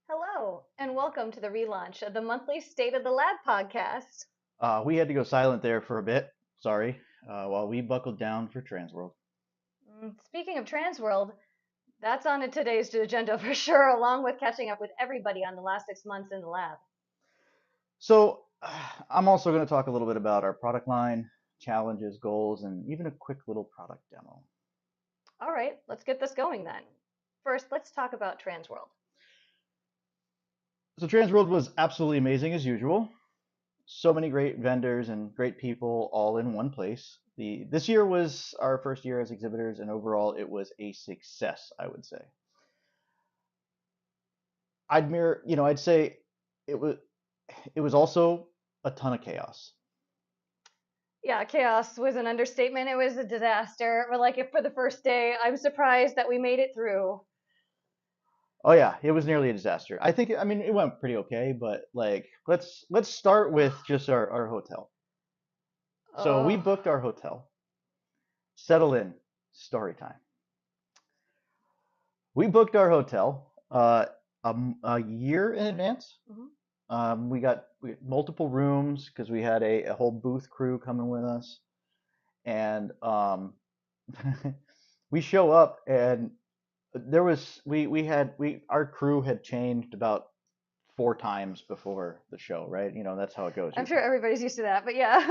Hello, and welcome to the relaunch of the monthly State of the Lab podcast. We had to go silent there for a bit. Sorry, while we buckled down for Transworld. Speaking of Transworld, that's on today's agenda for sure, along with catching up with everybody on the last 6 months in the lab. So, I'm also going to talk a little bit about our product line, challenges, goals, and even a quick little product demo. All right, let's get this going then. First, let's talk about Transworld. So, Transworld was absolutely amazing as usual. So many great vendors and great people all in one place. This year was our first year as exhibitors, and overall, it was a success, I would say. I'd say it was it was also a ton of chaos. Yeah, chaos was an understatement. It was a disaster. But if for the first day, I'm surprised that we made it through. Oh yeah, it was nearly a disaster. I mean, it went pretty okay, but let's start with just our hotel. So we Oh, booked our hotel. Settle in, story time. We booked our hotel a year in advance. mhm. We got multiple rooms because we had a whole booth crew coming with us, and we show up and there was we our crew had changed about 4 times before the show, right? That's how it goes I'm sure usually. everybody's used to that, but yeah.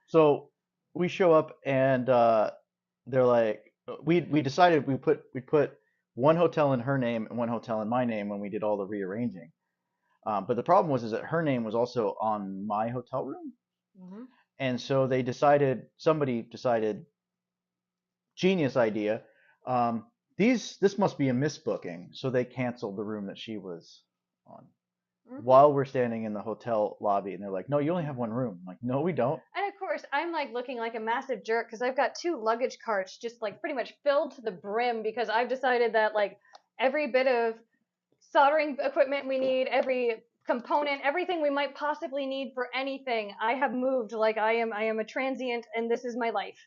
So we show up and they're like, we decided we put one hotel in her name and one hotel in my name when we did all the rearranging. But the problem was is that her name was also on my hotel room, Mhm. and so somebody decided, genius idea. This must be a misbooking, so they canceled the room that she was on Mhm. while we're standing in the hotel lobby, and they're like, "No, you only have one room." I'm like, "No, we don't." And of course, I'm looking like a massive jerk because I've got two luggage carts just pretty much filled to the brim because I've decided that every bit of soldering equipment we need, every component, everything we might possibly need for anything, I have moved. I am a transient and this is my life.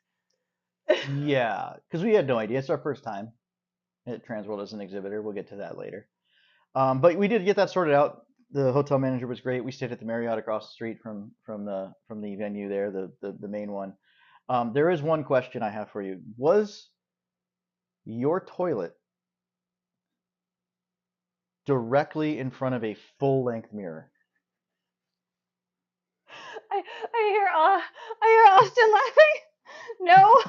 Yeah, because we had no idea. It's our first time at Transworld as an exhibitor. We'll get to that later. But we did get that sorted out. The hotel manager was great. We stayed at the Marriott across the street from the venue there, the main one. There is one question I have for you. Was your toilet directly in front of a full-length mirror? I hear Austin laughing. No,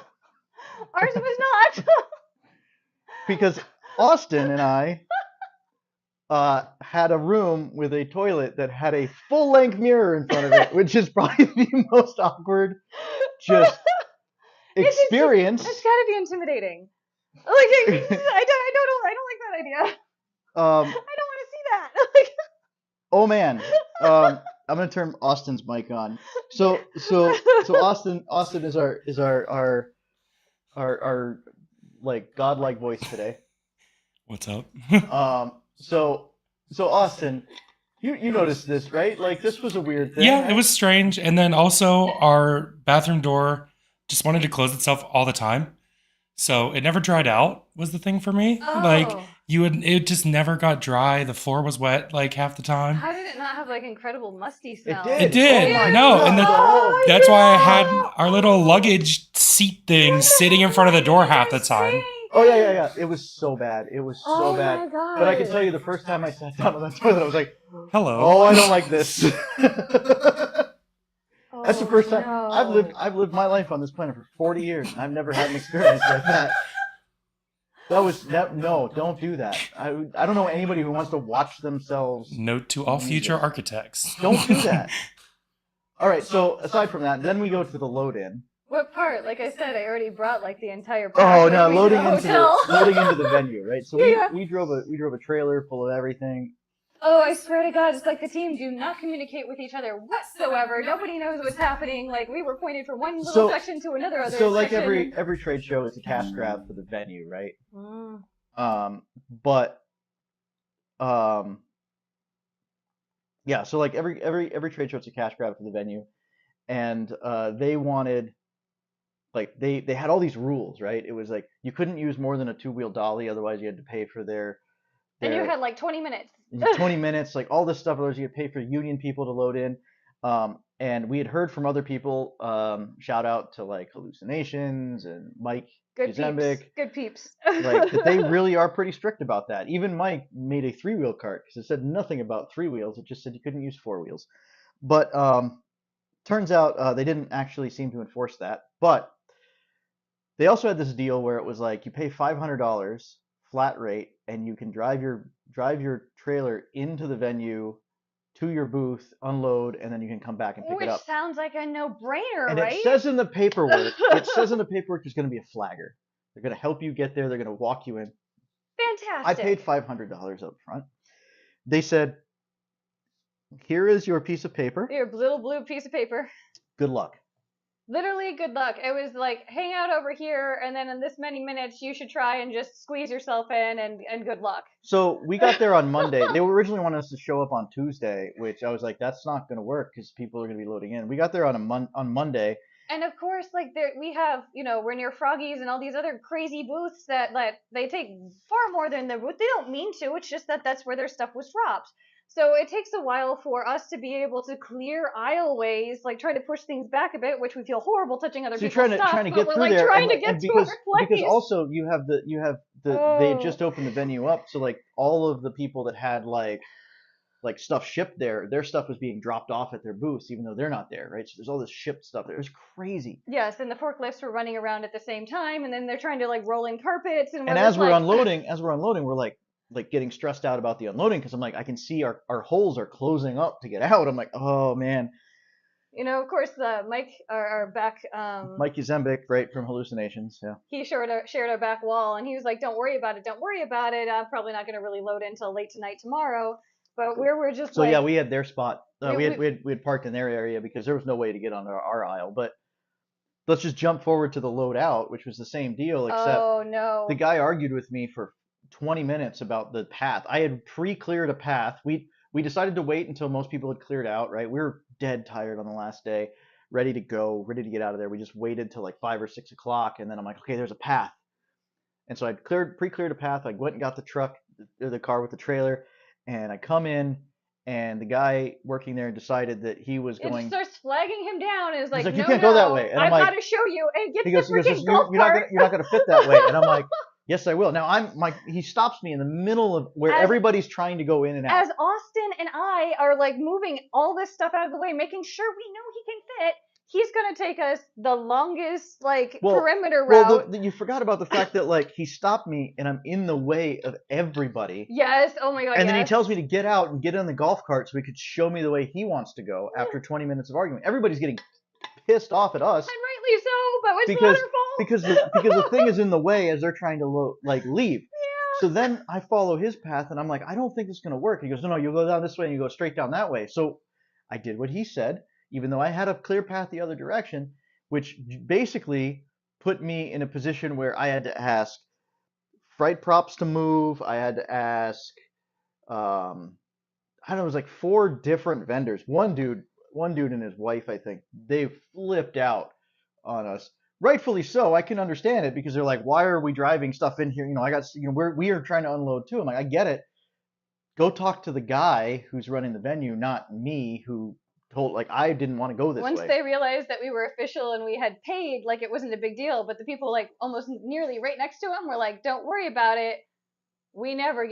ours was not. Because Austin and I had a room with a toilet that had a full-length mirror in front of it, which is probably the most awkward just experience. It's gotta be intimidating. I don't like that idea. um, I don't want to see that. oh man, I'm gonna turn Austin's mic on. So Austin is our like godlike voice today. What's up? Um, so so Austin, you noticed this, right? Like this was a weird thing, Yeah, it right? was strange. And then also, our bathroom door just wanted to close itself all the time. So it never dried out, was the thing for me. Like, Oh, it just never got dry. The floor was wet like half the time. how did it not have incredible musty It smell? It did. Oh did. my No, and God, the whole that's why I had Oh our little luggage seat thing sitting in front of the door half the time. Oh yeah. It was so bad. It was so Oh bad. my But I can god. tell you, the first time I sat down on that toilet, I was like, Hello. "Oh, I don't like this." That's the Oh first time no. I've lived my life on this planet for 40 years, and I've never had an experience like that. No, don't do that. I don't know anybody who wants to watch themselves Note to all use future this. architects. Don't do that. All right. So aside from that, then we go to the load in. What part? Like I said, I already brought the entire pack Oh with no, me to the hotel. loading into the venue, right? So Yeah. we drove a trailer full of everything. Oh, I swear to God, it's like the team do not communicate with each other whatsoever. Nobody knows what's happening. We were pointed from one little So section to another other so like section. every trade show, it's a cash grab for the venue, right? Mm. But um yeah, so like every trade show, it's a cash grab for the venue, and they wanted, like, they had all these rules, right? It was like you couldn't use more than a two-wheel dolly, otherwise you had to pay for And you They're had like 20 minutes. 20 minutes, like all this stuff. Otherwise, you get paid for union people to load in. And we had heard from other people. Shout out to like Hallucinations and Mike Good peeps. Zembic, Good peeps. like that they really are pretty strict about that. Even Mike made a 3-wheel cart because it said nothing about 3 wheels. It just said you couldn't use 4 wheels. But turns out they didn't actually seem to enforce that. But they also had this deal where it was like you pay $500 flat rate and you can drive your trailer into the venue to your booth, unload, and then you can come back and pick Which it up. sounds like a no-brainer, And right? it says in the paperwork, there's going to be a flagger. They're going to help you get there. They're going to walk you in. Fantastic. I paid $500 up front. They said, here is your piece of paper. Your little blue piece of paper. Good luck. Literally, good luck. It was like, hang out over here, and then in this many minutes, you should try and just squeeze yourself in, and good luck. So we got there on Monday. They originally wanted us to show up on Tuesday, which I was like, that's not going to work because people are going to be loading in. We got there on Monday. And of course, like we have, we're near Froggy's and all these other crazy booths that they take far more than their booth. They don't mean to. It's just that that's where their stuff was dropped. So it takes a while for us to be able to clear aisleways, like try to push things back a bit, which we feel horrible touching other people's stuff. Trying to but get we're through like there, trying to get to our place. Because also you have they had just opened the venue up, so like all of the people that had like stuff shipped there, their stuff was being dropped off at their booths, even though they're not there, right? So there's all this shipped stuff there. It was crazy. Yes, and the forklifts were running around at the same time, and then they're trying to like roll in carpets, and as we're unloading, we're like getting stressed out about the unloading because I'm like, I can see our holes are closing up to get out. I'm like, oh man. Of course, Mike, our back, Mike Zembic, right, from Hallucinations, yeah. He shared our back wall, and he was like, "Don't worry about it. Don't worry about it. I'm probably not going to really load in until late tonight tomorrow." But we're just so like, yeah, we had their spot. We had parked in their area because there was no way to get on our aisle. But let's just jump forward to the load out, which was the same deal, except the guy argued with me for 20 minutes about the path. I had pre-cleared a path. We decided to wait until most people had cleared out, right? We were dead tired on the last day, ready to go, ready to get out of there. We just waited till like 5 or 6 o'clock, and then I'm like, okay, there's a path. And so I pre-cleared a path. I went and got the car with the trailer, and I come in, and the guy working there decided that he was going. It starts flagging him down, and is like, you no, can't go that way. And I've got to show you. And get the freaking golf cart. You're not gonna fit that way. And I'm like, yes, I will. Now he stops me in the middle of where everybody's trying to go in and out. As Austin and I are like moving all this stuff out of the way, making sure we know he can fit, he's gonna take us the longest perimeter route. Well, you forgot about the fact that like he stopped me and I'm in the way of everybody. Yes. Oh my god. And then he tells me to get out and get on the golf cart so he could show me the way he wants to go after 20 minutes of arguing. Everybody's getting pissed off at us. And rightly so, but it's not our fault. Because the thing is in the way as they're trying to leave. Yeah. So then I follow his path and I'm like, I don't think it's gonna work. He goes, no, you'll go down this way and you go straight down that way. So I did what he said, even though I had a clear path the other direction, which basically put me in a position where I had to ask freight props to move. I had to ask, I don't know, it was like 4 different vendors. One dude and his wife, I think, they flipped out on us. Rightfully so. I can understand it because they're like, why are we driving stuff in here? We are trying to unload too. I'm like, I get it. Go talk to the guy who's running the venue, not me, who told, I didn't want to go this way. Once they realized that we were official and we had paid, it wasn't a big deal. But the people almost nearly right next to him were like, don't worry about it. We never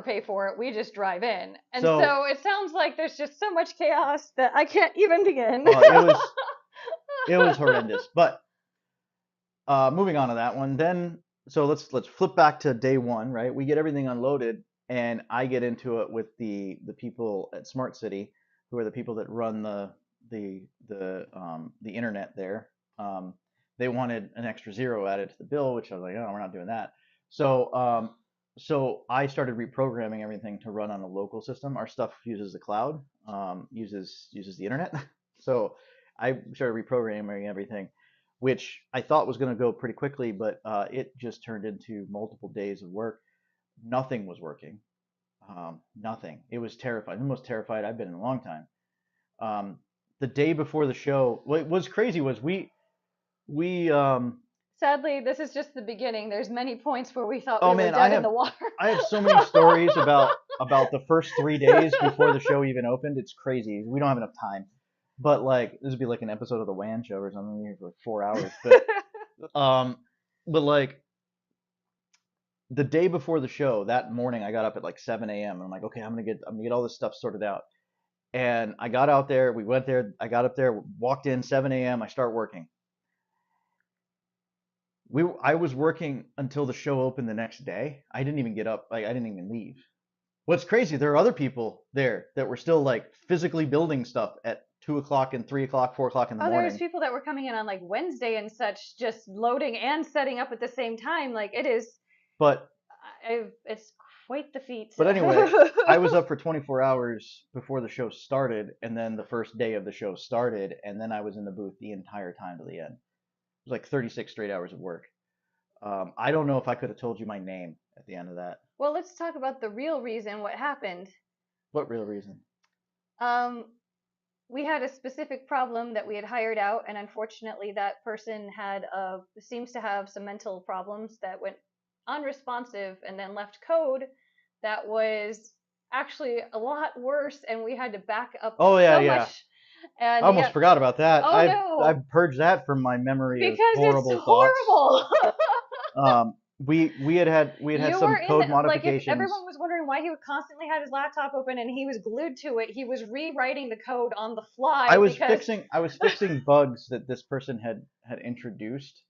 pay for it. We just drive in. And so it sounds like there's just so much chaos that I can't even begin. It was horrendous. But moving on to that one, then so let's flip back to day one, right? We get everything unloaded, and I get into it with the people at Smart City, who are the people that run the internet there. They wanted an extra zero added to the bill, which I was like, oh, we're not doing that. So I started reprogramming everything to run on a local system. Our stuff uses the cloud, uses the internet. So I started reprogramming everything, which I thought was going to go pretty quickly, but it just turned into multiple days of work. Nothing was working. Nothing. It was terrifying. The most terrified I've been in a long time. The day before the show, what was crazy was we Sadly, this is just the beginning. There's many points where we thought Oh, we were man, dead in the water. I have so many stories about the first 3 days before the show even opened. It's crazy. We don't have enough time. But like this would be like an episode of the WAN show or something. We're here for like 4 hours. But like the day before the show, that morning I got up at like 7 a.m. and I'm like, okay, I'm gonna get all this stuff sorted out. And I got out there, we went there, I got up there, walked in 7 a.m. I start working. I was working until the show opened the next day. I didn't even get up, like I didn't even leave. What's crazy, there are other people there that were still like physically building stuff at 2 o'clock and 3 o'clock, 4 o'clock in the Oh, morning. there's people that were coming in on like Wednesday and such, just loading and setting up at the same time. Like it is, But it's quite the feat. But anyway, I was up for 24 hours before the show started, and then the first day of the show started, and then I was in the booth the entire time to the end. It was like 36 straight hours of work. I don't know if I could have told you my name at the end of that. Well, let's talk about the real reason what happened. What real reason? We had a specific problem that we had hired out, and unfortunately, that person seems to have some mental problems that went unresponsive and then left code that was actually a lot worse, and we had to back up Oh yeah, so yeah. much. And I almost forgot about that. Oh, no. I've purged that from my memory because of horrible it's thoughts. horrible. We had some code modifications. Like if everyone was wondering why he constantly had his laptop open and he was glued to it, he was rewriting the code on the fly. I was fixing bugs that this person had introduced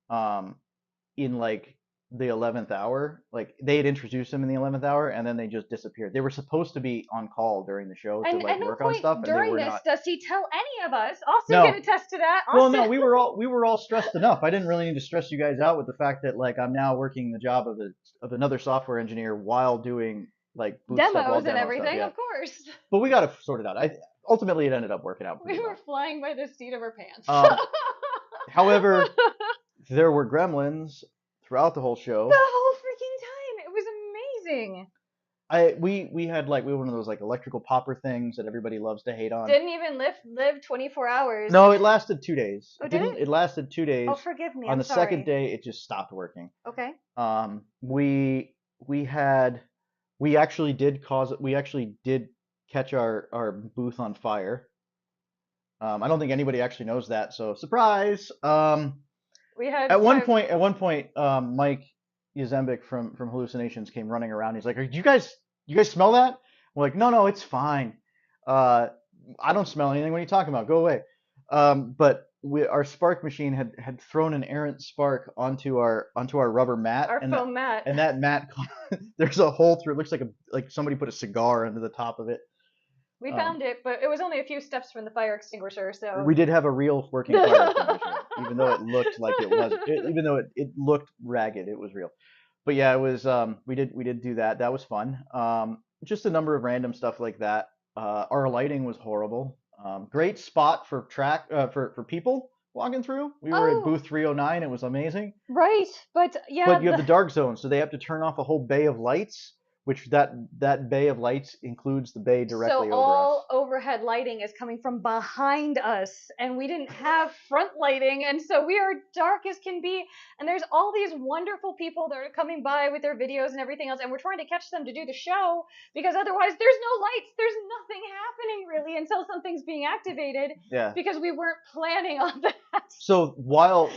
in like the 11th hour. Like they had introduced them in the 11th hour and then they just disappeared. They were supposed to be on call during the show to like work on stuff, and they were not. Does he tell any of us? Austin No. can attest to that. Well, no, we were all stressed enough. I didn't really need to stress you guys out with the fact that like I'm now working the job of another software engineer while doing like booth demos demo and everything, stuff, yeah. of course. But we got it sorted out. Ultimately it ended up working out pretty We well. were flying by the seat of our pants. However, there were gremlins throughout the whole show. The whole freaking time. It was amazing. We had like one of those like electrical popper things that everybody loves to hate on. Didn't even live 24 hours. No, it lasted 2 days. Oh, did it? It lasted 2 days. Oh, forgive me. On I'm the sorry. second day, it just stopped working. Okay. We actually did catch our booth on fire. I don't think anybody actually knows that, so surprise. We had at one point, Mike Yazembik from Hallucinations came running around. He's like, "You guys smell that?" We're like, "No, it's fine. I don't smell anything. What are you talking about? Go away." But our spark machine had thrown an errant spark onto our rubber mat, our foam mat, and that mat there's a hole through. It looks like somebody put a cigar under the top of it. We found it, but it was only a few steps from the fire extinguisher, so we did have a real working fire extinguisher, even though it looked like it wasn't. Even though it looked ragged, it was real. But yeah, it was. We did do that. That was fun. Just a number of random stuff like that. Our lighting was horrible. Great spot for for people walking through. We were at booth 309. It was amazing. Right, but yeah. But you have the dark zone, so they have to turn off a whole bay of lights, which that bay of lights includes the bay directly over us. So all overhead lighting is coming from behind us, and we didn't have front lighting, and so we are dark as can be. And there's all these wonderful people that are coming by with their videos and everything else, and we're trying to catch them to do the show, because otherwise there's no lights, there's nothing happening really until something's being activated. Yeah. Because we weren't planning on that. So while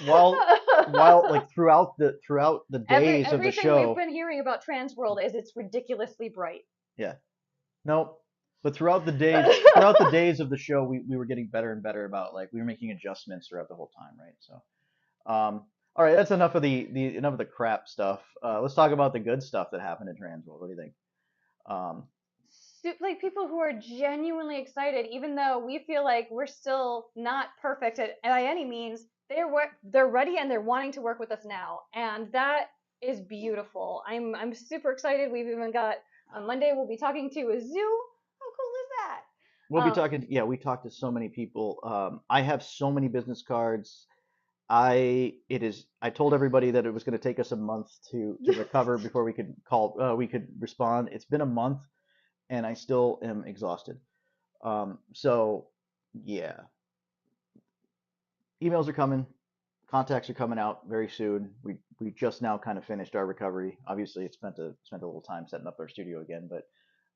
like throughout the days of the show, everything we've been hearing about Transworld is it's ridiculously bright. Yeah. No, but throughout the days of the show, we were getting better and better about like we were making adjustments throughout the whole time, right? So, all right, that's enough of the crap stuff. Let's talk about the good stuff that happened at Transworld. What do you think? Like people who are genuinely excited, even though we feel like we're still not perfect by any means. They're ready and they're wanting to work with us now, and that is beautiful. I'm super excited. We've even got on Monday we'll be talking to a zoo. How cool is that? We'll be talking. Yeah, we talked to so many people. I have so many business cards. I told everybody that it was going to take us a month to recover before we could respond. It's been a month, and I still am exhausted. So yeah, emails are coming. contacts are coming out very soon. We just now kind of finished our recovery. Obviously, it spent a little time setting up our studio again,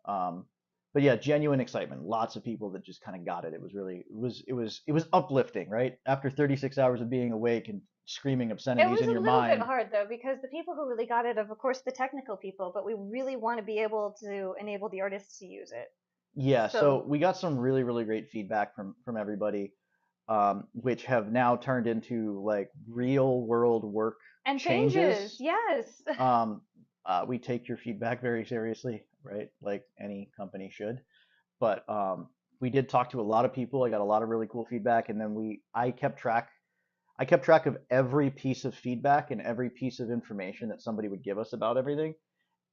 um, but yeah, genuine excitement. Lots of people that just kind of got it. It was really it was uplifting, right? After 36 hours of being awake and screaming It obscenities was in a your little bit mind. hard though because the people who really got it, of course, the technical people, but we really want to be able to enable the artists to use it. Yeah, So so we got some really great feedback from everybody, which have now turned into like real world work and changes, changes. yes. Um, we take your feedback very seriously, right? Like any company should. But we did talk to a lot of people. I got a lot of really cool feedback, and then I kept track of every piece of feedback and every piece of information that somebody would give us about everything.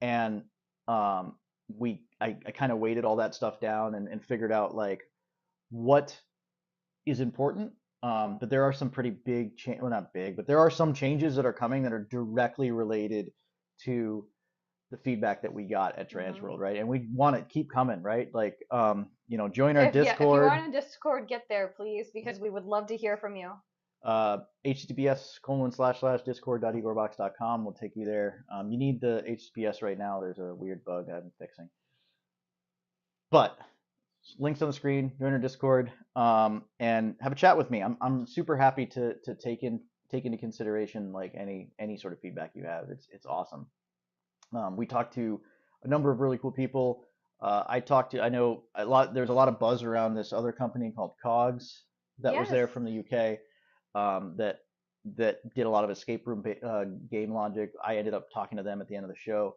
And um, I kind of weighted all that stuff down and figured out like what is important. But there are some pretty big well, not big, but there are some changes that are coming that are directly related to the feedback that we got at Hmm. Transworld, right? And we want to keep coming, right? Like, join our If you are Discord, on Discord, get there please because we would love to hear from you. https://discord.igorbox.com will take you there. You need the HTTPS right now. There's a weird bug I'm fixing. But links on the screen, join our Discord, and have a chat with me. I'm super happy to take into consideration like any sort of feedback you have. It's awesome. We talked to a number of really cool people. I know a lot. There's a lot of buzz around this other company called Cogs that was Yes. there from the UK, that did a lot of escape room game logic. I ended up talking to them at the end of the show.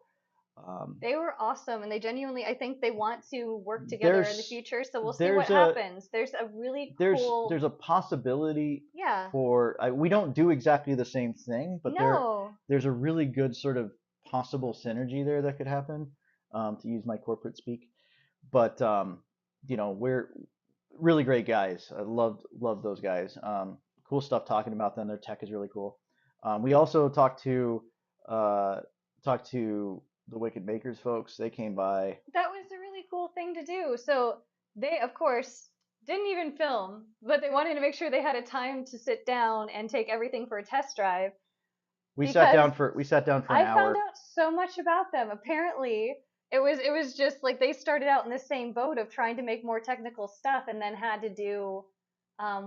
Um, They were awesome and they genuinely, I think they want to work together in the there's future, so we'll see what there's a happens. There's a really there's cool, a possibility yeah. for we don't do exactly the same thing, but No. there's a really good sort of possible synergy there that could happen, to use my corporate speak. But we're really great guys. I loved those guys. Cool stuff talking about them. Their tech is really cool. We also uh, talked to the Wicked Makers folks. They came by. That was a really cool thing to do. So they, of course, didn't even film, but they wanted to make sure they had a time to sit down and take everything for a test drive because We sat down for an I found hour. out so much about them. Apparently, it was just like they started out in the same boat of trying to make more technical stuff and then had to do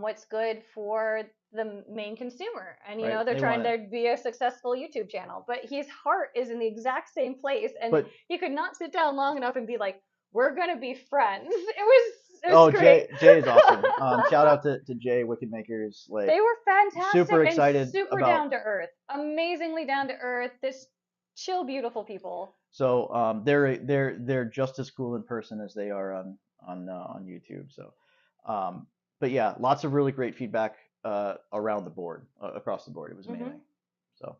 what's good for the main consumer. And Right? they're They trying wanted, to be a successful YouTube channel. But his heart is in the exact same place and but he could not sit down long enough and be like, "We're gonna be friends." It was oh, great. Jay is awesome. Shout out to Jay Wicked Makers. Like, They were fantastic super and excited super about. down to earth. Amazingly down to earth. This chill, beautiful people. So they're just as cool in person as they are on YouTube. So, um, but yeah, lots of really great feedback around the board, across the board. It was Hmm. amazing. So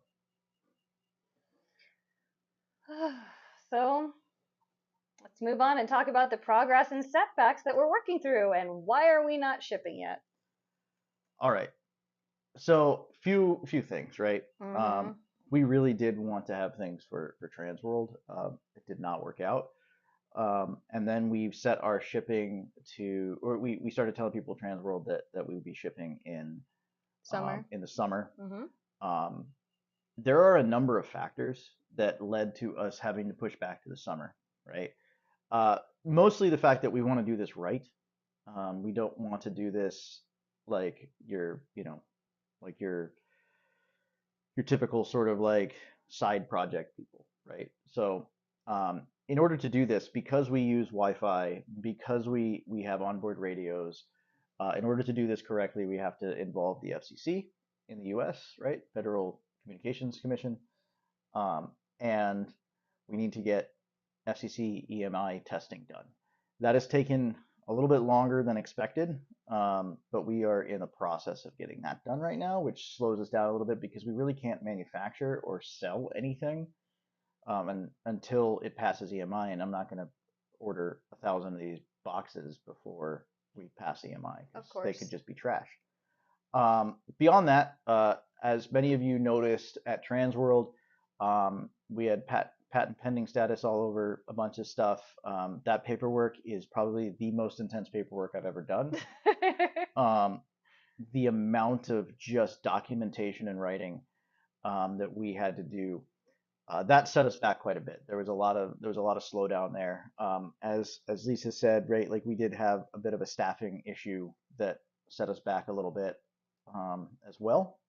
So let's move on and talk about the progress and setbacks that we're working through and why are we not shipping yet? all right. So few things, right? Hmm. We really did want to have things for Transworld. It did not work out. And then we've set our shipping to, or we started telling people Transworld that we would be shipping Summer. in the summer. Hmm. Um, there are a number of factors that led to us having to push back to the summer, right? Mostly the fact that we want to do this right. We don't want to do this like like your typical sort of like side project people, right? So, in order to do this, because we use Wi-Fi, because we have onboard radios, in order to do this correctly, we have to involve the FCC in the U.S., right? Federal Communications Commission, and we need to get FCC EMI testing done. That has taken a little bit longer than expected, but we are in the process of getting that done right now, which slows us down a little bit because we really can't manufacture or sell anything, and until it passes EMI. And I'm not going to order 1,000 of these boxes before we pass EMI Of because they could course. just be trashed. Beyond that, as many of you noticed at Transworld, we had patent pending status all over a bunch of stuff. That paperwork is probably the most intense paperwork I've ever done. Um, the amount of just documentation and writing that we had to do, that set us back quite a bit. There was a lot of slowdown there. As Lisa said, right, like we did have a bit of a staffing issue that set us back a little bit as well.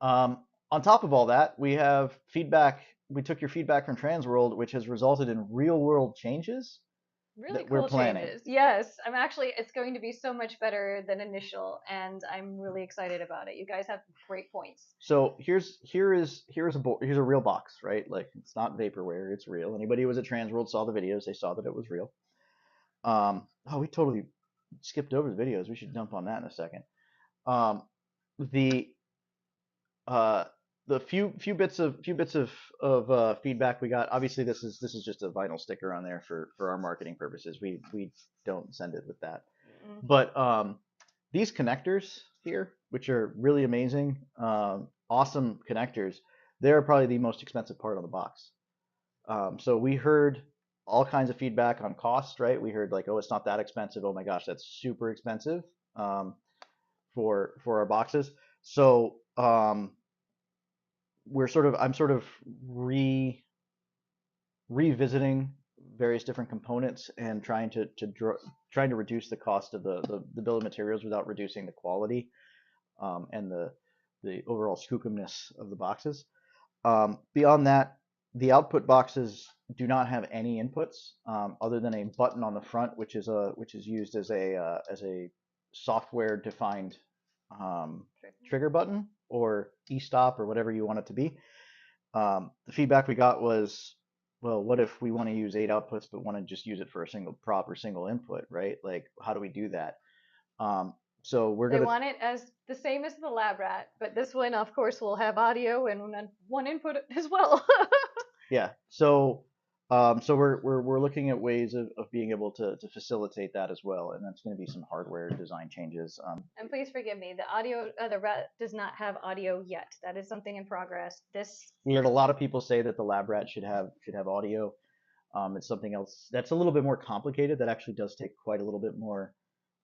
On top of all that, we have feedback. We took your feedback from Transworld, which has resulted in real world changes Really that cool we're planning. changes. Yes, it's going to be so much better than initial, and I'm really excited about it. You guys have great points. So here's a real box, right? Like it's not vaporware, it's real. Anybody who was at Transworld saw the videos, they saw that it was real. Oh, we totally skipped over the videos. We should dump on that in a second. The few bits of feedback we got. Obviously, this is just a vinyl sticker on there for our marketing purposes. We don't send it with that. Mm-hmm. But these connectors here, which are really amazing, awesome connectors, they're probably the most expensive part of the box. So we heard all kinds of feedback on cost, right? We heard like, oh, it's not that expensive. Oh my gosh, that's super expensive for our boxes. So I'm sort of revisiting various different components and trying to reduce the cost of the bill of materials without reducing the quality and the overall skookumness of the boxes. Beyond that, the output boxes do not have any inputs other than a button on the front, which is used as a software defined trigger button or e-stop or whatever you want it to be. The feedback we got was, well, what if we want to use 8 outputs but want to just use it for a single prop or single input, right? Like, how do we do that? So they want it as the same as the Lab Rat, but this one, of course, will have audio and one input as well. Yeah. So we're looking at ways of being able to facilitate that as well, and that's going to be some hardware design changes. And please forgive me, the Rat does not have audio yet. That is something in progress. We heard a lot of people say that the Lab Rat should have audio. It's something else that's a little bit more complicated. That actually does take quite a little bit more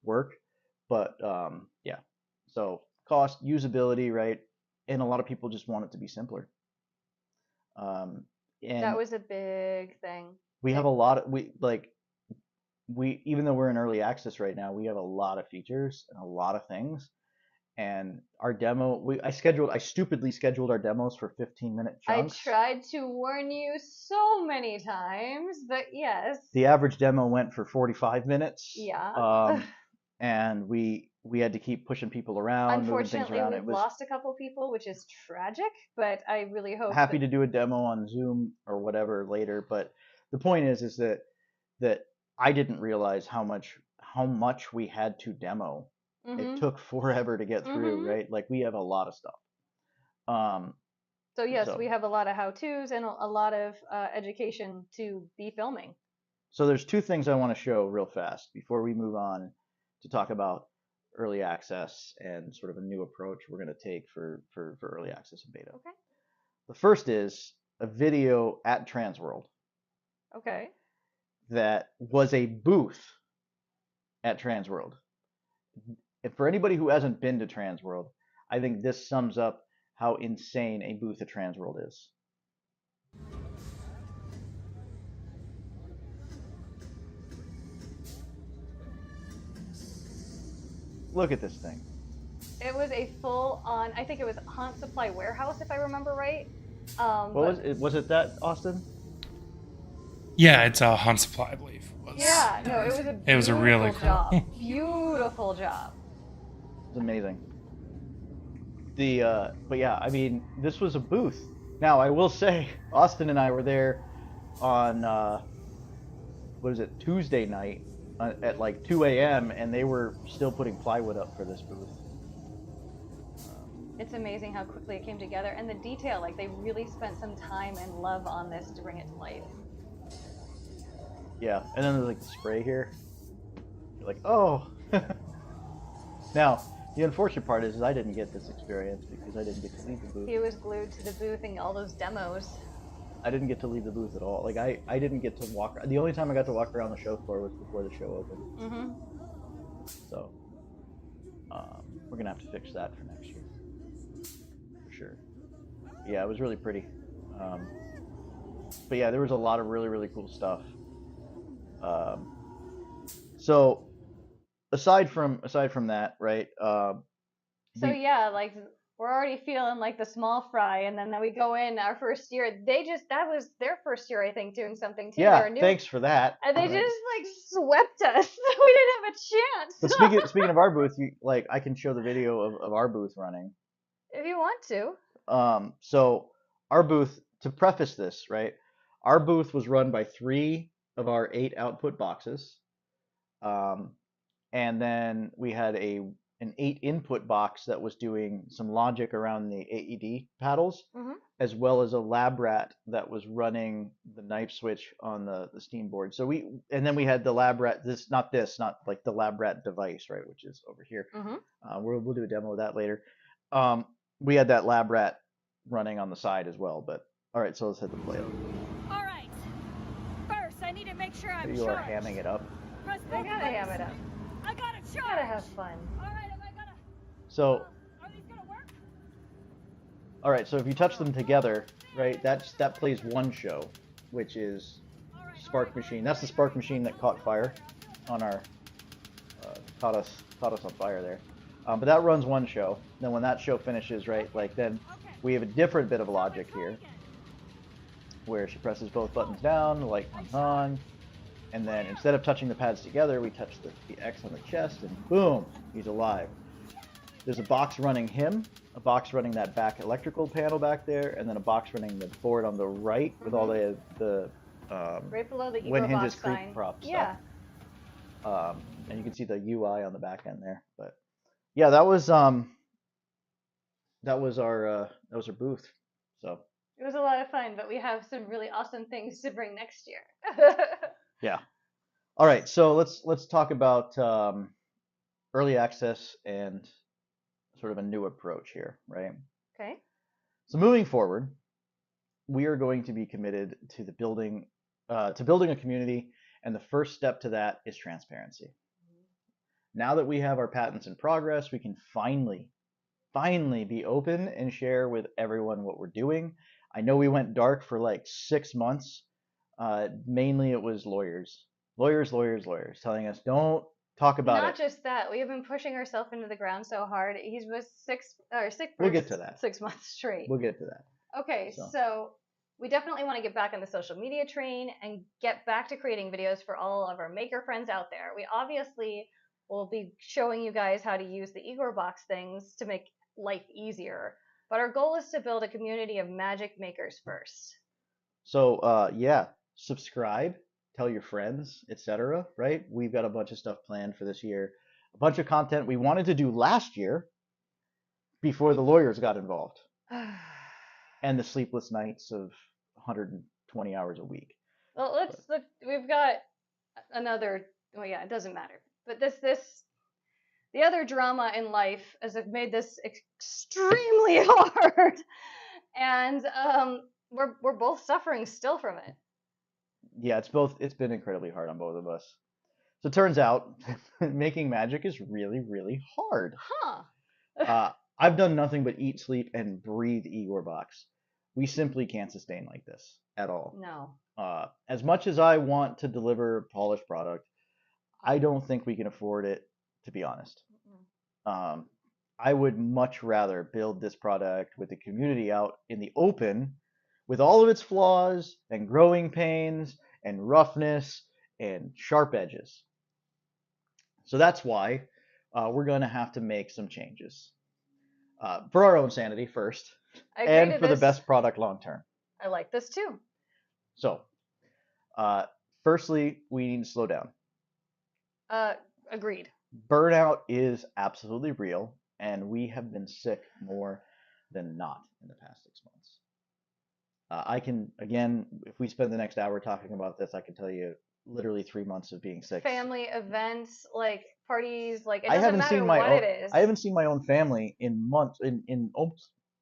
work, but yeah. So cost, usability, right? And a lot of people just want it to be simpler. And that was a big thing. We have a lot of even though we're in early access right now, we have a lot of features and a lot of things. And our demo, I stupidly scheduled our demos for 15-minute chunks. I tried to warn you so many times, but yes. The average demo went for 45 minutes. Yeah. And we had to keep pushing people around. Unfortunately, we've lost a couple people, which is tragic, but I really hope. Happy to do a demo on Zoom or whatever later, but the point is that I didn't realize how much we had to demo. Mm-hmm. It took forever to get through, mm-hmm. right? Like we have a lot of stuff. So yes, we have a lot of how-tos and a lot of education to be filming. So there's 2 things I want to show real fast before we move on to talk about early access and sort of a new approach we're going to take for early access and beta. Okay. The first is a video at Transworld. Okay. That was a booth at Transworld. And for anybody who hasn't been to Transworld, I think this sums up how insane a booth at Transworld is. Look at this thing. It was a full-on, I think it was Hunt Supply Warehouse, if I remember right. Was it that, Austin? Yeah, it's a Hunt Supply, I believe. Yeah, no, it was a really cool job. Beautiful job. It's amazing. But yeah, I mean, this was a booth. Now, I will say, Austin and I were there on, Tuesday night at like 2 a.m. and they were still putting plywood up for this booth. It's amazing how quickly it came together and the detail, like they really spent some time and love on this to bring it to life. Yeah, and then there's like the spray here. You're like, oh. Now, the unfortunate part is I didn't get this experience because I didn't get to leave the booth. He was glued to the booth in all those demos. I didn't get to leave the booth at all. Like I didn't get to walk. The only time I got to walk around the show floor was before the show opened. Mm-hmm. So, We're gonna have to fix that for next year, for sure. Yeah, it was really pretty. Um, but yeah, there was a lot of really really cool stuff. Um, so aside from that, right? So We yeah, like we're already feeling like the small fry, and then we go in our first year. That was their first year, I think, doing something too. They yeah, were new, thanks for that. and they Right. just like swept us. We didn't have a But chance. speaking of our booth, I can show the video of our booth running. If you want to. So our booth, to preface this, right? Our booth was run by 3 of our 8 output boxes. Um, and then we had an 8 input box that was doing some logic around the AED paddles, Hmm. as well as a lab rat that was running the knife switch on the Steam board. And then we had the lab rat, not like the lab rat device, right, which is over here. Hmm. We'll do a demo of that later. Um, we had that lab rat running on the side as well. But all right, so let's hit the play. All right. First, I need to make sure I'm You are charged. hamming it up. Press They both gotta buttons. ham it up. I gotta charge. Gotta have fun. All right, am I gonna? So Are these gonna work? all right, so if you touch them together, right, that plays one show, which is Spark Machine. That's the Spark Machine that caught fire on our caught us on fire there. But that runs one show. Then when that show finishes, right, like then we have a different bit of logic here, where she presses both buttons down, the light comes on, and then instead of touching the pads together, we touch the X on the chest, and boom, he's alive. There's a box running him, a box running that back electrical panel back there, and then a box running the board on the right with all the Right below the when hinges IgorBox creep sign. prop Yeah. stuff. And you can see the UI on the back end there. But yeah, that was our booth. So It was a lot of fun, but we have some really awesome things to bring next year. yeah. All right, so let's talk about early access and sort of a new approach here, right? Okay. So moving forward, we are going to be committed to building a community, and the first step to that is transparency. Now that we have our patents in progress, we can finally be open and share with everyone what we're doing. I know we went dark for like 6 months. Mainly it was lawyers telling us don't talk about Not it. just that, we have been pushing ourselves into the ground so hard. He was sick for We'll get to that. 6 months straight. We'll get to that. Okay, So. so we definitely want to get back on the social media train and get back to creating videos for all of our maker friends out there. We obviously will be showing you guys how to use the IgorBox things to make life easier. But our goal is to build a community of magic makers first. So yeah, subscribe, tell your friends, etc. Right? We've got a bunch of stuff planned for this year. A bunch of content we wanted to do last year before the lawyers got involved. And the sleepless nights of 120 hours a week. Well, look. We've got another. Well, yeah, it doesn't matter. But the other drama in life has made this extremely hard, and we're both suffering still from it. Yeah, it's been incredibly hard on both of us. So it turns out making magic is really, really hard. Huh. I've done nothing but eat, sleep, and breathe IgorBox. We simply can't sustain like this at all. No. As much as I want to deliver a polished product, I don't think we can afford it, to be honest. I would much rather build this product with the community out in the open with all of its flaws and growing pains and roughness and sharp edges. So that's why we're going to have to make some changes for our own sanity first, I agree and to for the this. best product long term. I like this too. So, firstly, we need to slow down. Agreed. Burnout is absolutely real, and we have been sick more than not in the past 6 months. I can, again, if we spend the next hour talking about this, I can tell you literally 3 months of being sick. Family events, like parties, like it I doesn't haven't matter seen my what own, it is. I haven't seen my own family in months, in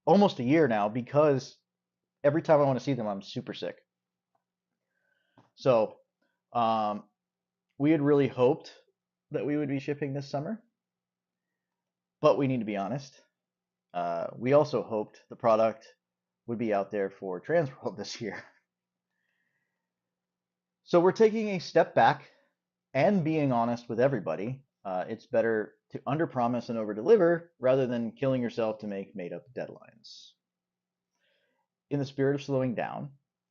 almost a year now, because every time I want to see them, I'm super sick. So, we had really hoped that we would be shipping this summer. But we need to be honest. We also hoped the product would be out there for Transworld this year. So we're taking a step back and being honest with everybody. It's better to underpromise and overdeliver rather than killing yourself to make made-up deadlines. In the spirit of slowing down,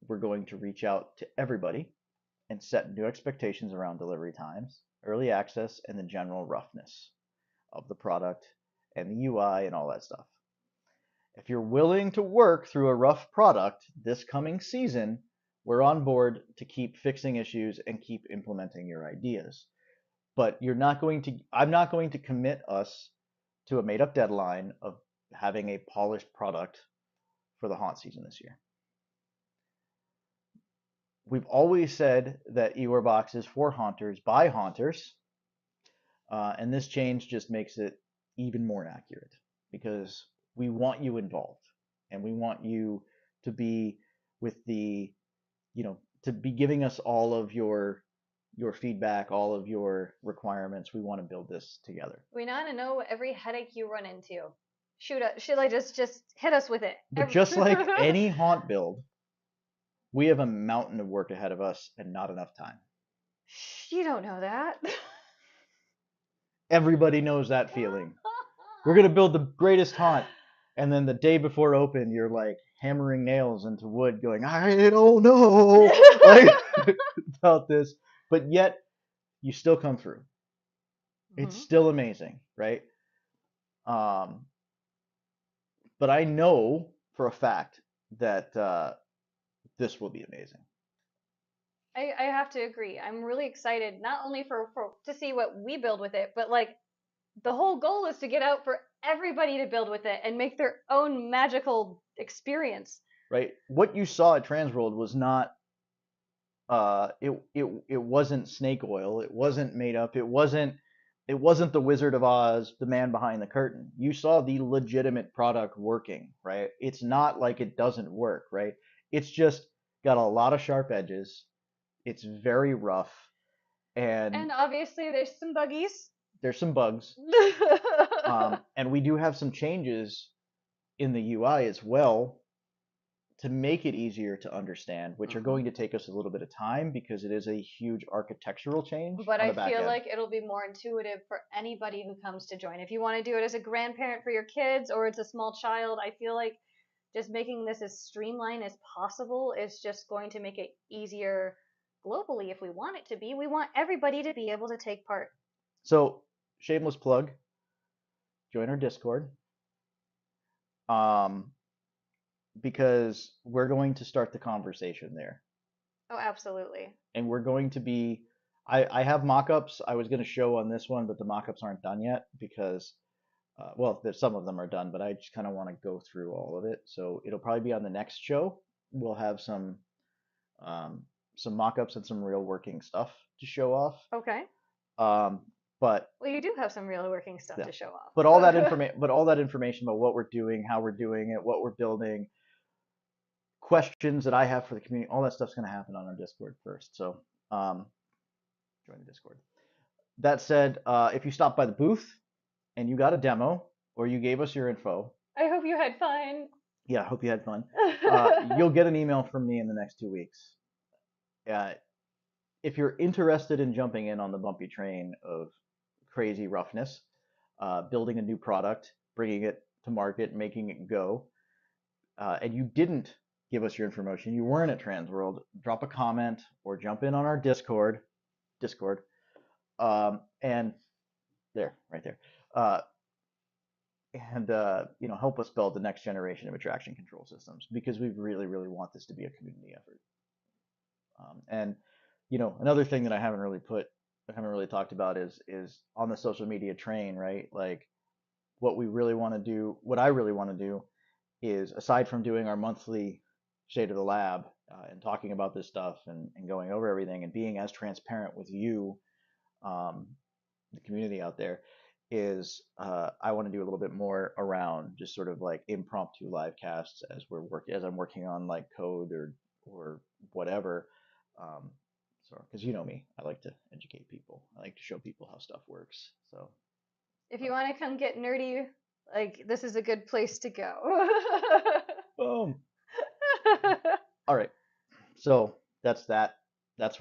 we're going to reach out to everybody and set new expectations around delivery times, early access, and the general roughness of the product and the UI and all that stuff. If you're willing to work through a rough product this coming season, we're on board to keep fixing issues and keep implementing your ideas. But I'm not going to commit us to a made up deadline of having a polished product for the haunt season this year. We've always said that IgorBox is for haunters by haunters, and this change just makes it even more accurate because we want you involved and we want you to be with the, to be giving us all of your feedback, all of your requirements. We want to build this together. We want to know every headache you run into. Shoot, just hit us with it. But just like any haunt build, we have a mountain of work ahead of us and not enough time. You don't know that. Everybody knows that feeling. We're going to build the greatest haunt, and then the day before open, you're like hammering nails into wood going, I don't know about this. But yet, you still come through. It's still amazing, right? But I know for a fact that this will be amazing. I have to agree. I'm really excited, not only for to see what we build with it, but like the whole goal is to get out for everybody to build with it and make their own magical experience. Right. What you saw at Transworld was not. It wasn't snake oil. It wasn't made up. It wasn't the Wizard of Oz, the man behind the curtain. You saw the legitimate product working, right? It's not like it doesn't work, right? It's just got a lot of sharp edges. It's very rough, and obviously there's some buggies. There's some bugs, and we do have some changes in the UI as well to make it easier to understand, which are going to take us a little bit of time because it is a huge architectural change. But I feel like it'll be more intuitive for anybody who comes to join. If you want to do it as a grandparent for your kids or it's a small child, I feel like just making this as streamlined as possible is just going to make it easier globally if we want it to be. We want everybody to be able to take part. So, shameless plug, join our Discord. Because we're going to start the conversation there. Oh, absolutely. And we're going to be, I have mock-ups I was going to show on this one, but the mock-ups aren't done yet because, some of them are done, but I just kind of want to go through all of it. So it'll probably be on the next show. We'll have some mock-ups and some real working stuff to show off. Okay. But you do have some real working stuff to show off. But all that information about what we're doing, how we're doing it, what we're building, questions that I have for the community, all that stuff's going to happen on our Discord first. So join the Discord. That said, if you stopped by the booth and you got a demo or you gave us your info, I hope you had fun. Yeah, I hope you had fun. You'll get an email from me in the next 2 weeks. If you're interested in jumping in on the bumpy train of crazy roughness, building a new product, bringing it to market, making it go, and you didn't give us your information, you weren't at Transworld, drop a comment or jump in on our Discord, and there, right there, and help us build the next generation of attraction control systems because we really, really want this to be a community effort. And another thing that I haven't really talked about is on the social media train, right? Like what I really want to do is, aside from doing our monthly State of the Lab and talking about this stuff and going over everything and being as transparent with you, the community out there, is I want to do a little bit more around just sort of like impromptu live casts as I'm working on like code or whatever. Because you know me, I like to educate people. I like to show people how stuff works. So If you want to come get nerdy, like, this is a good place to go. Boom. All right. So that's that. That's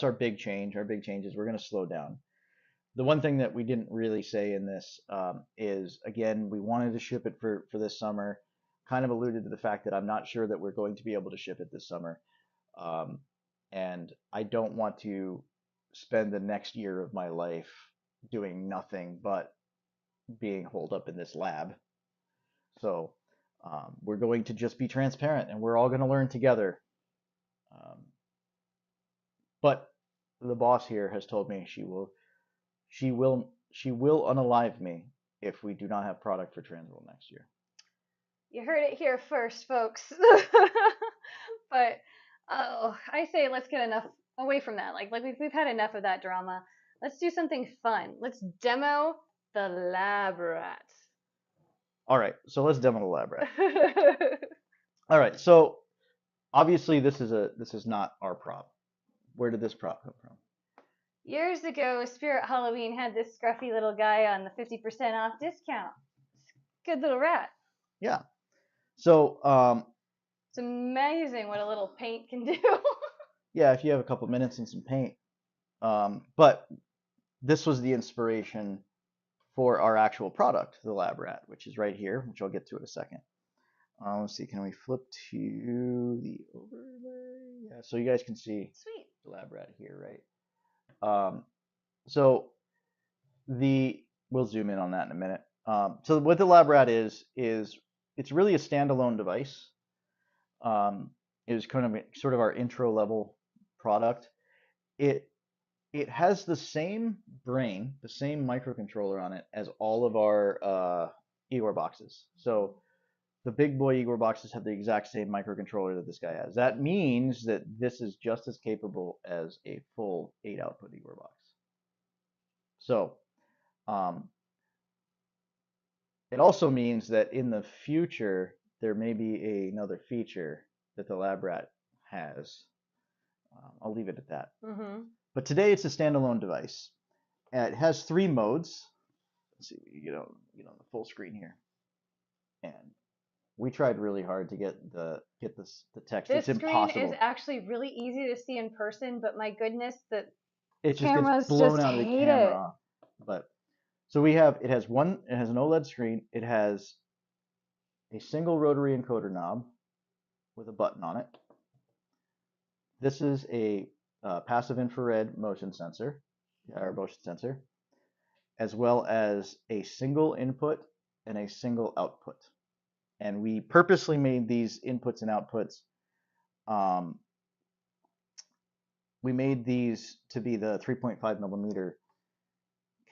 our big change. Our big change is we're going to slow down. The one thing that we didn't really say in this is, again, we wanted to ship it for this summer. Kind of alluded to the fact that I'm not sure that we're going to be able to ship it this summer. And I don't want to spend the next year of my life doing nothing but being holed up in this lab. So we're going to just be transparent, and we're all going to learn together. But the boss here has told me she will unalive me if we do not have product for Transworld next year. You heard it here first, folks. But I say let's get enough away from that. Like we've had enough of that drama. Let's do something fun. Let's demo the lab rat. All right, so let's demo the lab rat. All right, so obviously this is not our prop. Where did this prop come from? Years ago, Spirit Halloween had this scruffy little guy on the 50% off discount. Good little rat. Yeah. So it's amazing what a little paint can do. Yeah, if you have a couple minutes and some paint. But this was the inspiration for our actual product, the lab rat, which is right here, which I'll get to in a second. Let's see, can we flip to the overlay? Yeah, so you guys can see Sweet. the lab rat here, right? So we'll zoom in on that in a minute. So what the lab rat is it's really a standalone device. It was kind of sort of our intro level product. It has the same brain, the same microcontroller on it as all of our IgorBoxes. So the big boy IgorBoxes have the exact same microcontroller that this guy has. That means that this is just as capable as a full 8-output IgorBox. So it also means that in the future there may be another feature that the lab rat has. I'll leave it at that. Mm-hmm. But today it's a standalone device. And it has 3 modes. Let's see, you know, the full screen here. And we tried really hard to get the text. This it's screen impossible. is actually really easy to see in person, but my goodness, the It just cameras gets blown just out of the hate camera. But so it has an OLED screen. It has a single rotary encoder knob with a button on it. This is a passive infrared motion sensor, as well as a single input and a single output. And we purposely made these inputs and outputs. We made these to be the 3.5 millimeter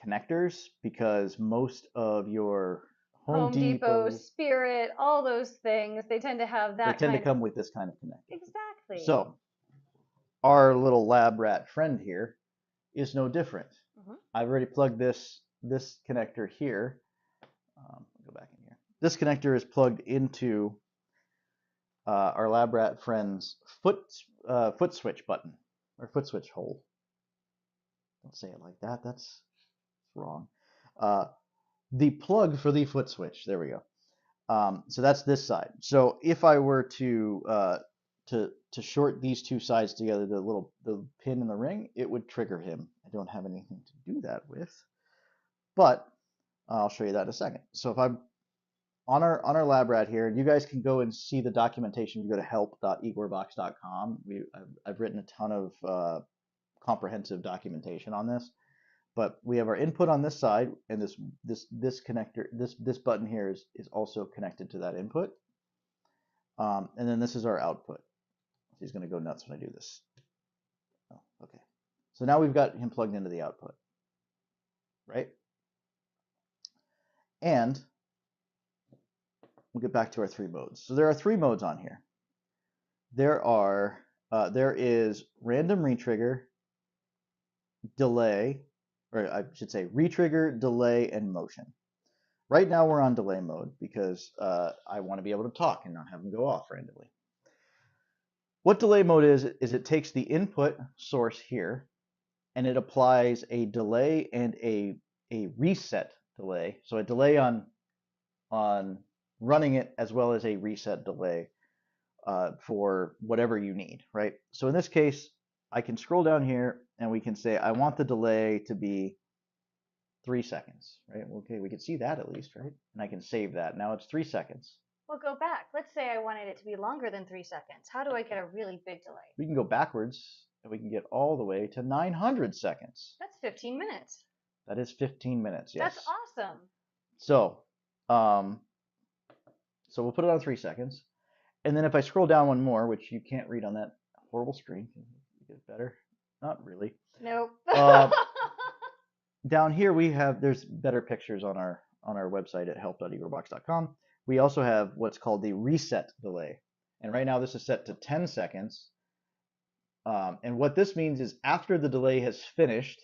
connectors because most of your Home Depot, Depot, Spirit, all those things, they tend to have that. They tend to come with this kind of connector. Exactly. So our little lab rat friend here is no different. Mm-hmm. I've already plugged this connector here. Go back in here. This connector is plugged into our lab rat friend's foot switch button or foot switch hole. Don't say it like that. That's wrong. The plug for the foot switch. There we go. So that's this side. So if I were to short these two sides together, the pin and the ring, it would trigger him. I don't have anything to do that with, but I'll show you that in a second. So if I'm on our lab rat here, you guys can go and see the documentation. You go to help.igorbox.com. I've written a ton of comprehensive documentation on this. But we have our input on this side, and this connector, this button here is also connected to that input. And then this is our output. He's going to go nuts when I do this. Oh, okay. So now we've got him plugged into the output, right? And we'll get back to our 3 modes. So there are 3 modes on here. There is random retrigger, delay, or I should say retrigger, delay, and motion. Right now we're on delay mode because I want to be able to talk and not have them go off randomly. What delay mode is it takes the input source here and it applies a delay and a reset delay. So a delay on running it as well as a reset delay for whatever you need, right? So in this case, I can scroll down here and we can say I want the delay to be 3 seconds, right? Okay, we can see that at least, right? And I can save that. Now it's 3 seconds. Well, go back. Let's say I wanted it to be longer than 3 seconds. How do I get a really big delay? We can go backwards and we can get all the way to 900 seconds. That's 15 minutes. That is 15 minutes, yes. That's awesome. So, so we'll put it on 3 seconds. And then if I scroll down one more, which you can't read on that horrible screen, can you get it better? Not really. Nope. Down here there's better pictures on our website at help.igorbox.com. We also have what's called the reset delay. And right now this is set to 10 seconds. And what this means is after the delay has finished,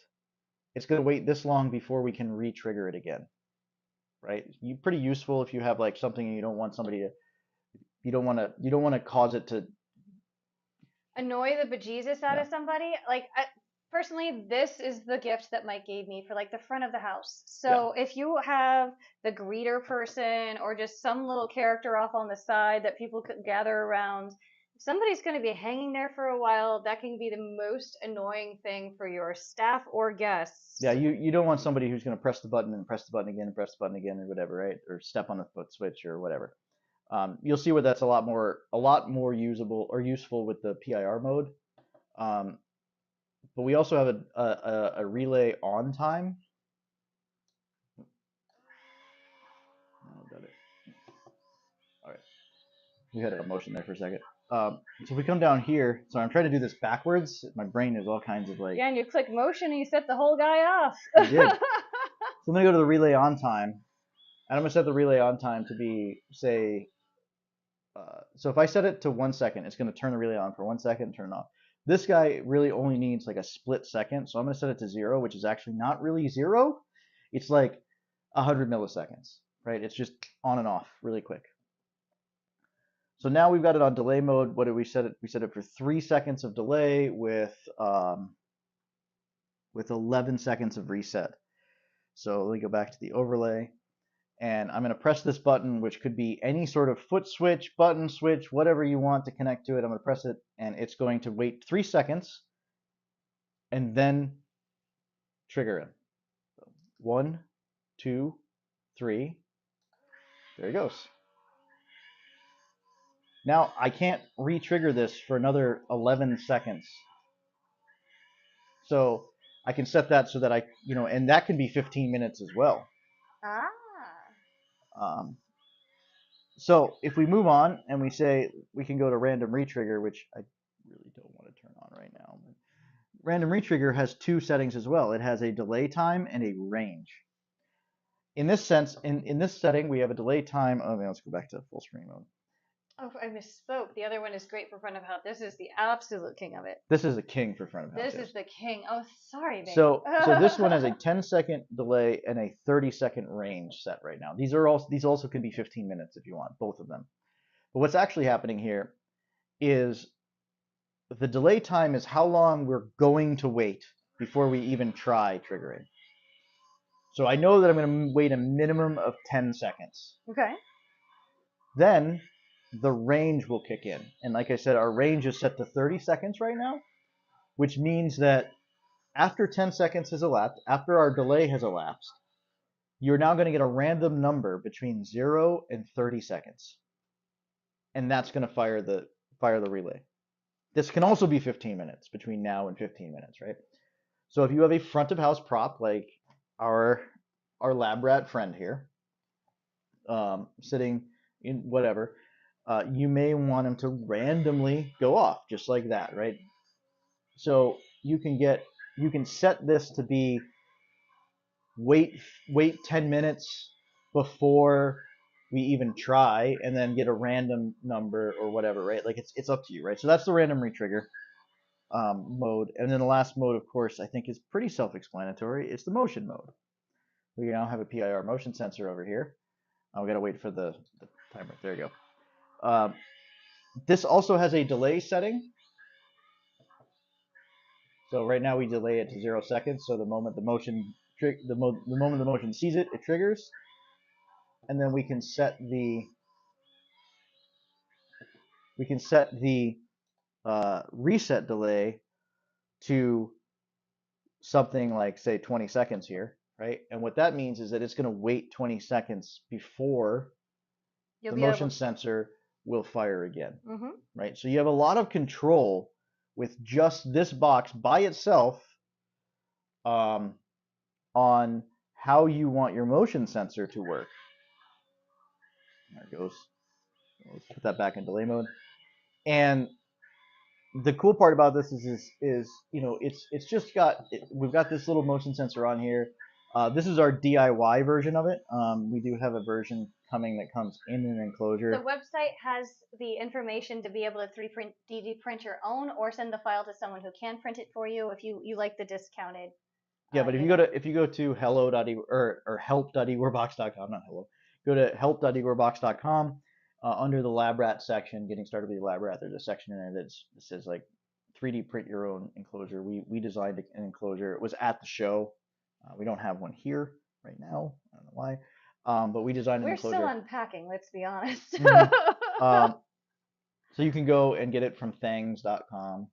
it's going to wait this long before we can re-trigger it again. Right? Pretty useful if you have like something and you don't want somebody to, you don't want to cause it to annoy the bejesus out of somebody. Like personally, this is the gift that Mike gave me for like the front of the house. So if you have the greeter person or just some little character off on the side that people could gather around, if somebody's going to be hanging there for a while, that can be the most annoying thing for your staff or guests. Yeah, you don't want somebody who's going to press the button and press the button again and press the button again or whatever, right? Or step on the foot switch or whatever. You'll see where that's a lot more usable or useful with the PIR mode. But we also have a relay on time. Oh, got it. All right. We had a motion there for a second. So if we come down here, so I'm trying to do this backwards. My brain is all kinds of like. Yeah, and you click motion and you set the whole guy off. I did. So I'm going to go to the relay on time. And I'm going to set the relay on time to be, say, so if I set it to 1 second, it's going to turn the relay on for 1 second and turn it off. This guy really only needs like a split second, so I'm going to set it to 0, which is actually not really 0. It's like 100 milliseconds, right? It's just on and off really quick. So now we've got it on delay mode. What did we set it? We set it for 3 seconds of delay with 11 seconds of reset. So let me go back to the overlay. And I'm going to press this button, which could be any sort of foot switch, button switch, whatever you want to connect to it. I'm going to press it, and it's going to wait 3 seconds and then trigger it. So 1, 2, 3. There it goes. Now, I can't re-trigger this for another 11 seconds. So I can set that so that and that can be 15 minutes as well. So if we move on and we say we can go to random retrigger, which I really don't want to turn on right now. But random retrigger has 2 settings as well. It has a delay time and a range. In this sense, in this setting, we have a delay time. Oh, let's go back to full screen mode. Oh, I misspoke. The other one is great for front of house. This is the absolute king of it. This is a king for front of house. This is the king. Oh, sorry, baby. So this one has a 10-second delay and a 30-second range set right now. These also can be 15 minutes if you want, both of them. But what's actually happening here is the delay time is how long we're going to wait before we even try triggering. So I know that I'm going to wait a minimum of 10 seconds. Okay. Then the range will kick in. And like I said, our range is set to 30 seconds right now, which means that after 10 seconds has elapsed, after our delay has elapsed, you're now going to get a random number between 0 and 30 seconds. And that's going to fire the relay. This can also be 15 minutes, between now and 15 minutes, right? So if you have a front of house prop like our lab rat friend here, sitting in whatever, you may want him to randomly go off just like that, right? So you can set this to be wait 10 minutes before we even try, and then get a random number or whatever, right? Like it's up to you, right? So that's the random retrigger mode. And then the last mode, of course, I think is pretty self-explanatory. It's the motion mode. We now have a PIR motion sensor over here. We got to wait for the timer. There you go. This also has a delay setting. So right now we delay it to 0 seconds. So the moment the motion the moment the motion sees it, it triggers, and then we can set the reset delay to something like, say, 20 seconds here, right? And what that means is that it's going to wait 20 seconds before You'll the be motion able. sensor will fire again, Mm-hmm. right? So you have a lot of control with just this box by itself on how you want your motion sensor to work. There it goes. Let's put that back in delay mode. And the cool part about this is it's just we've got this little motion sensor on here. This is our DIY version of it. We do have a version coming that comes in an enclosure. The website has the information to be able to 3D print your own, or send the file to someone who can print it for you if you like the discounted. Yeah, but if you go to help.igorbox.com, not hello, go to help.igorbox.com. Under the lab rat section, getting started with your lab rat, there's a section in there that says like 3D print your own enclosure. We designed an enclosure. It was at the show. We don't have one here right now. I don't know why. But we designed an enclosure. We're still unpacking, let's be honest. So you can go and get it from thangs.com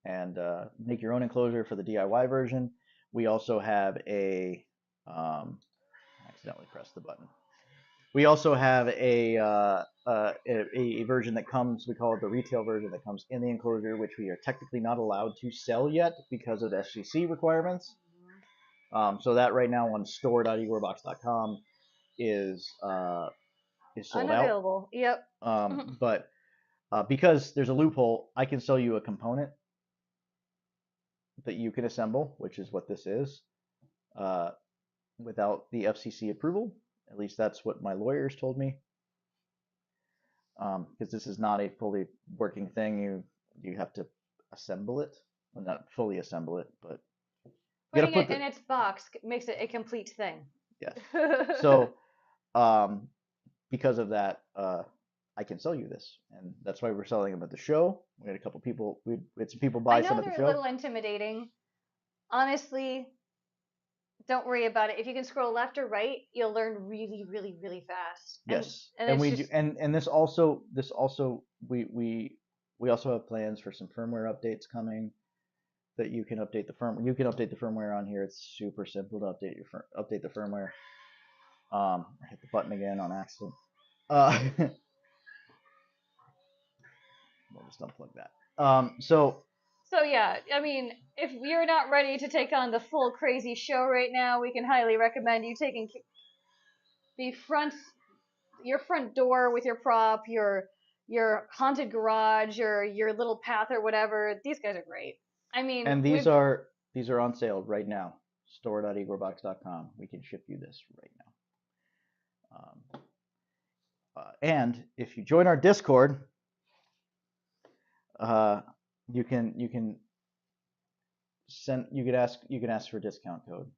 and make your own enclosure for the DIY version. We also have I accidentally pressed the button. We also have a version that comes, we call it the retail version, that comes in the enclosure, which we are technically not allowed to sell yet because of FCC requirements. So that right now on store.igorbox.com is sold Unavailable. Yep. out. But because there's a loophole, I can sell you a component that you can assemble, which is what this is, without the FCC approval. At least that's what my lawyers told me. Because this is not a fully working thing. You have to assemble it. Well, not fully assemble it, but Putting it in its box makes it a complete thing. Yes. So because of that, I can sell you this, and that's why we're selling them at the show. We had a couple people. We had some people buy some at the show. I know they're a little intimidating. Honestly, don't worry about it. If you can scroll left or right, you'll learn really, really, really fast. Yes, and we do, and this also we also have plans for some firmware updates coming. That you can update the firmware. You can update the firmware on here. It's super simple to update the firmware. I hit the button again on accident. We'll just unplug that. So yeah, I mean, if you're not ready to take on the full crazy show right now, we can highly recommend you taking your front door with your prop, your haunted garage, your little path or whatever. These guys are great. I mean, and these are on sale right now. Store.igorbox.com. We can ship you this right now. And if you join our Discord, you can ask for a discount code.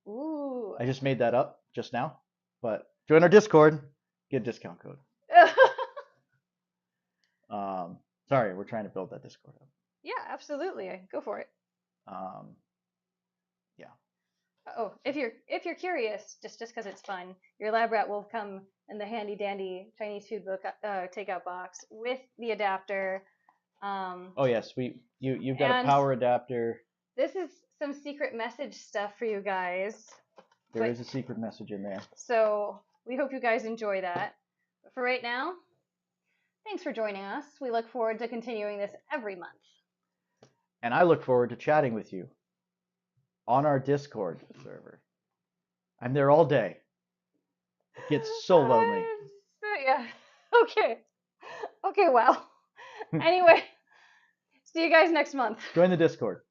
Ooh. I just made that up just now, but join our Discord, get a discount code. Sorry, we're trying to build that Discord up. Yeah, absolutely. Go for it. Yeah. Oh, if you're curious, just because it's fun, your lab rat will come in the handy dandy Chinese food book takeout box with the adapter. Oh yes, you've got a power adapter. This is some secret message stuff for you guys. There is a secret message in there. So we hope you guys enjoy that. But for right now, thanks for joining us. We look forward to continuing this every month. And I look forward to chatting with you on our Discord server. I'm there all day. It gets so lonely. Yeah. Okay, well. Anyway, see you guys next month. Join the Discord.